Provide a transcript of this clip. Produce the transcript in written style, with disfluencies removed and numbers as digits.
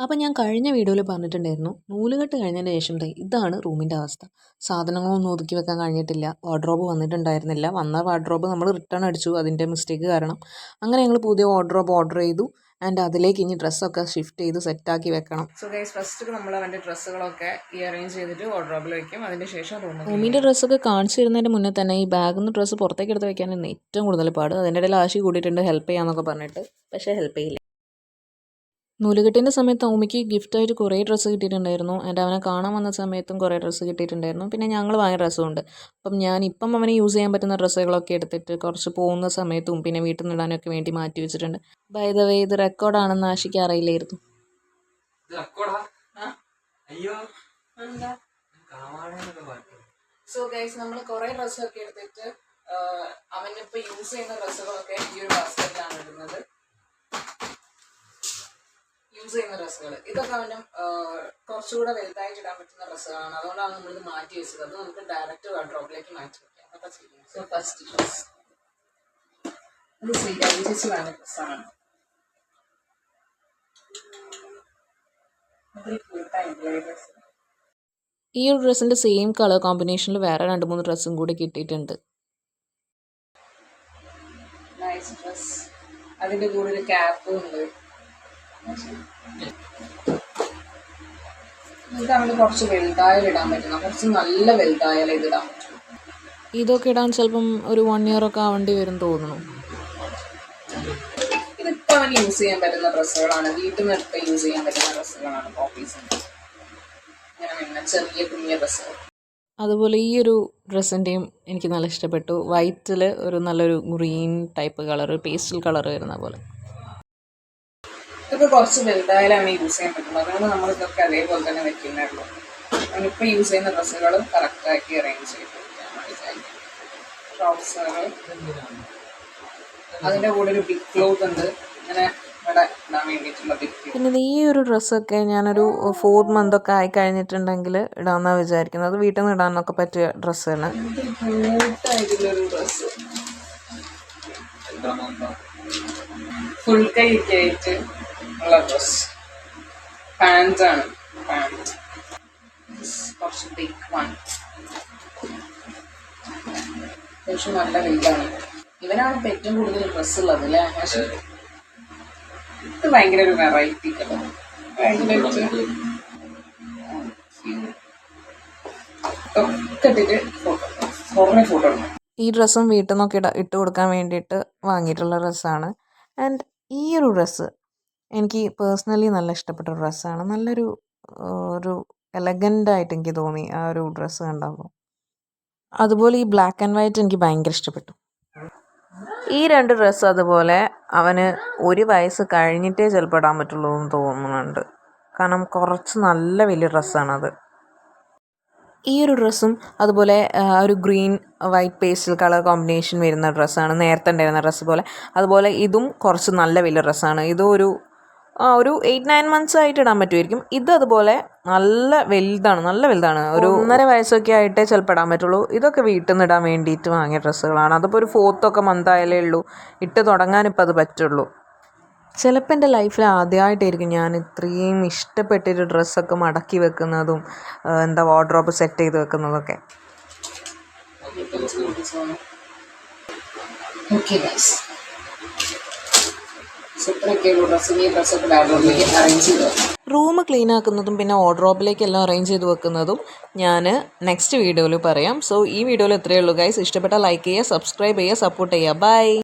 അപ്പോൾ ഞാൻ കഴിഞ്ഞ വീഡിയോയിൽ പറഞ്ഞിട്ടുണ്ടായിരുന്നു, നൂലുകെട്ട് കഴിഞ്ഞതിന് ശേഷം ഇതാണ് റൂമിൻ്റെ അവസ്ഥ. സാധനങ്ങളൊന്നും ഒതുക്കി വെക്കാൻ കഴിഞ്ഞിട്ടില്ല. വാർഡ്രോബ് വന്നിട്ടുണ്ടായിരുന്നില്ല. വന്ന വാർഡ്രോബ് നമ്മൾ റിട്ടേൺ അടിച്ചു, അതിൻ്റെ മിസ്റ്റേക്ക് കാരണം. അങ്ങനെ ഞങ്ങൾ പുതിയ വാർഡ്രോബ് ഓർഡർ ചെയ്തു. ആൻഡ് അതിലേക്ക് ഇനി ഡ്രസ്സൊക്കെ ഷിഫ്റ്റ് ചെയ്ത് സെറ്റാക്കി വെക്കണം. സോ ഗൈസ്, ഫസ്റ്റ് നമ്മൾ അവൻ്റെ ഡ്രസ്സുകളൊക്കെ അറേഞ്ച് ചെയ്തിട്ട് വാർഡ്രോബിൽ വയ്ക്കും. അതിന് ശേഷം റൂമിൻ്റെ ഡ്രസ്സൊക്കെ കാണിച്ചു തരുന്നതിൻ്റെ മുന്നേ തന്നെ ഈ ബാഗിൽ നിന്ന് ഡ്രസ്സ് പുറത്തേക്ക് എടുത്ത് വെക്കാനാണ് ഏറ്റവും കൂടുതൽ പാട്. അതിൻ്റെ ഇടയിൽ ആശി കൂടിയിട്ടുണ്ട് ഹെൽപ്പ് ചെയ്യാമെന്നൊക്കെ പറഞ്ഞിട്ട്, പക്ഷേ ഹെൽപ്പ് ചെയ്യില്ല. നൂലുകെട്ടിൻ്റെ സമയത്ത് ഓമിക്ക് ഗിഫ്റ്റായിട്ട് കുറേ ഡ്രസ്സ് കിട്ടിയിട്ടുണ്ടായിരുന്നു. ആൻഡ് അവനെ കാണാൻ വന്ന സമയത്തും കുറേ ഡ്രസ്സ് കിട്ടിയിട്ടുണ്ടായിരുന്നു. പിന്നെ ഞങ്ങൾ വാങ്ങിയ ഡ്രസ്സുമുണ്ട്. അപ്പം ഞാനിപ്പം അവനെ യൂസ് ചെയ്യാൻ പറ്റുന്ന ഡ്രസ്സുകളൊക്കെ എടുത്തിട്ട് കുറച്ച് പോകുന്ന സമയത്തും പിന്നെ വീട്ടിൽ നിന്ന് ഇടാനൊക്കെ വേണ്ടി മാറ്റി വെച്ചിട്ടുണ്ട്. ബൈ ദ വേ, ഇത് റെക്കോർഡാണെന്ന് ആശിക്ക് അറിയില്ലായിരുന്നു. സോ ഗൈസ്, നമ്മൾ കുറേ ഡ്രസ്സൊക്കെ എടുത്തിട്ട് അവനിപ്പോൾ യൂസ് ചെയ്യുന്ന ഡ്രസ്സുകളൊക്കെ ഈ ഒരു ബാസ്ക്കറ്റിലാണ് ഇടുന്നത്. യൂസ് ചെയ്യുന്ന ഡ്രസ്സുകൾ ഇതൊക്കെ അവനും കുറച്ചുകൂടെ വലുതായിട്ട് ഇടാൻ പറ്റുന്ന ഡ്രസ്സുകളാണ്. അതുകൊണ്ടാണ് നമ്മളിത് മാറ്റി വെച്ചത്. അത് നമുക്ക് ഡയറക്റ്റ് വാർഡ്രോബിലേക്ക് മാറ്റി വെക്കാം. അതൊക്കെ ചെയ്യും. സോ ഫസ്റ്റ് ഡ്രസ് ഇത് ശ്രീകാരി ചേച്ചി വേണ്ട ഡ്രസ്സാണ്. ഈ ഒരു ഡ്രസ്സിൻ്റെ സെയിം കളർ കോമ്പിനേഷനിൽ വേറെ 2-3 ഡ്രസ്സും കൂടി കിട്ടിയിട്ടുണ്ട്. Nice dress. അതിൻ്റെ കൂടെ ഒരു ക്യാപ്പും ഉണ്ട്. ഇത് അവന് കുറച്ച് വലുതായാലും ഇടാൻ പറ്റുന്ന, കുറച്ച് നല്ല വലുതായാലും ഇത് ഇടാൻ പറ്റും. ഇതൊക്കെ ഇടാൻ ചിലപ്പം ഒരു 1 year ഒക്കെ ആവേണ്ടി വരും തോന്നുന്നു. ഇതിപ്പോൾ അവന് യൂസ് ചെയ്യാൻ പറ്റുന്ന ഡ്രസ്സുകളാണ്. വീട്ടിൽ നിന്ന് എടുത്ത് യൂസ് ചെയ്യാൻ പറ്റുന്ന ഡ്രസ്സുകളാണ്. കോപ്പീസ് അങ്ങനെ ചെറിയ കുഞ്ഞ ഡ്രസ്സുകൾ. അതുപോലെ ഈ ഒരു ഡ്രസ്സിൻ്റെയും എനിക്ക് നല്ല ഇഷ്ടപ്പെട്ടു. വൈറ്റിൽ ഒരു നല്ലൊരു green type colour, pastel colour വരുന്ന പോലെ. ഇതൊക്കെ കുറച്ച് വലുതായാലും അവന് യൂസ് ചെയ്യാൻ പറ്റും. അതുകൊണ്ട് നമ്മൾ ഇതൊക്കെ അതേപോലെ തന്നെ വെക്കുന്നുള്ളൂ. അവനിപ്പോൾ യൂസ് ചെയ്യുന്ന ഡ്രസ്സുകൾ കറക്റ്റാക്കി അറേഞ്ച് ചെയ്ത് ട്രൗസറുകൾ, അതിൻ്റെ കൂടെ ഒരു ബിഗ് ക്ലോത്ത് ഉണ്ട്. ഇങ്ങനെ ഇവിടെ ഇടാൻ വേണ്ടിയിട്ടുള്ള ബിഗ് ക്ലോത്ത്. പിന്നെ ഈ ഒരു ഡ്രസ്സൊക്കെ ഞാനൊരു 4 month ഒക്കെ ആയി കഴിഞ്ഞിട്ടുണ്ടെങ്കിൽ ഇടാമെന്നാണ് വിചാരിക്കുന്നത്. വീട്ടിൽ നിന്ന് ഇടാനൊക്കെ പറ്റിയ ഡ്രസ്സാണ്. ക്യൂട്ടായിട്ടുള്ളൊരു ഡ്രസ്സ്, ഫുൾ കൈ ഒക്കെ ആയിട്ട് ഉള്ള ഡ്രസ്. പാൻറ്റാണ്. പാൻറ്റ് കുറച്ച് ബിഗ് വൺ, അത്യാവശ്യം നല്ല വലുതാണ്. ഇവനാണ് ഇപ്പം ഏറ്റവും കൂടുതൽ ഡ്രസ്സ് ഉള്ളത് അല്ലേ? പക്ഷേ ഇത് ഭയങ്കര ഒരു വെറൈറ്റി കളർ. ഒക്കെ ഇട്ടിട്ട് കുറേ ഫോട്ടോ എടുക്കും. ഈ ഡ്രസ്സും വീട്ടിൽ നിന്നൊക്കെ ഇട്ട് കൊടുക്കാൻ വേണ്ടിയിട്ട് വാങ്ങിയിട്ടുള്ള ഡ്രസ്സാണ്. ആൻഡ് ഈ ഒരു ഡ്രസ്സ് എനിക്ക് പേഴ്സണലി നല്ല ഇഷ്ടപ്പെട്ട ഡ്രസ്സാണ്. നല്ലൊരു എലഗൻ്റായിട്ട് എനിക്ക് തോന്നി ആ ഒരു ഡ്രസ്സ് കണ്ടപ്പോൾ. അതുപോലെ ഈ ബ്ലാക്ക് ആൻഡ് വൈറ്റ് എനിക്ക് ഭയങ്കര ഇഷ്ടപ്പെട്ടു. ഈ 2 ഡ്രസ്സ് അതുപോലെ അവന് 1 വയസ്സ് കഴിഞ്ഞിട്ടേ ചിലപ്പോൾ ഇടാൻ പറ്റുള്ളൂ എന്ന് തോന്നുന്നുണ്ട്. കാരണം കുറച്ച് നല്ല വലിയ ഡ്രസ്സാണത്. ഈ ഒരു ഡ്രസ്സും അതുപോലെ ഒരു green white pastel colour combination വരുന്ന ഡ്രസ്സാണ്. നേരത്തെ ഉണ്ടായിരുന്ന ഡ്രസ്സ് പോലെ. അതുപോലെ ഇതും കുറച്ച് നല്ല വലിയ ഡ്രസ്സാണ്. ഇതും ഒരു 8-9 months ആയിട്ട് ഇടാൻ പറ്റുമായിരിക്കും. ഇത് അതുപോലെ നല്ല വലുതാണ്. ഒരു 1.5 വയസ്സൊക്കെ ആയിട്ടേ ചിലപ്പോൾ ഇടാൻ പറ്റുള്ളൂ. ഇതൊക്കെ വീട്ടിൽ നിന്ന് ഇടാൻ വേണ്ടിയിട്ട് വാങ്ങിയ ഡ്രസ്സുകളാണ്. അതിപ്പോൾ ഒരു 4th ഒക്കെ month ആയാലേ ഉള്ളൂ ഇട്ട് തുടങ്ങാനിപ്പോൾ അത് പറ്റുള്ളൂ. ചിലപ്പോൾ എൻ്റെ ലൈഫിൽ ആദ്യമായിട്ടായിരിക്കും ഞാൻ ഇത്രയും ഇഷ്ടപ്പെട്ടൊരു ഡ്രസ്സൊക്കെ മടക്കി വെക്കുന്നതും വാർഡ്രോബ് സെറ്റ് ചെയ്ത് വെക്കുന്നതൊക്കെ. റൂം ക്ലീൻ ആക്കുന്നതും പിന്നെ വാർഡ്രോബിലേക്ക് എല്ലാം അറേഞ്ച് ചെയ്ത് വെക്കുന്നതും ഞാൻ നെക്സ്റ്റ് വീഡിയോയിൽ പറയാം. സോ ഈ വീഡിയോയിൽ ഇത്രയേ ഉള്ളൂ ഗൈസ്. ഇഷ്ടപ്പെട്ടാൽ ലൈക്ക് ചെയ്യുക, സബ്സ്ക്രൈബ് ചെയ്യുക, സപ്പോർട്ട് ചെയ്യുക. ബൈ.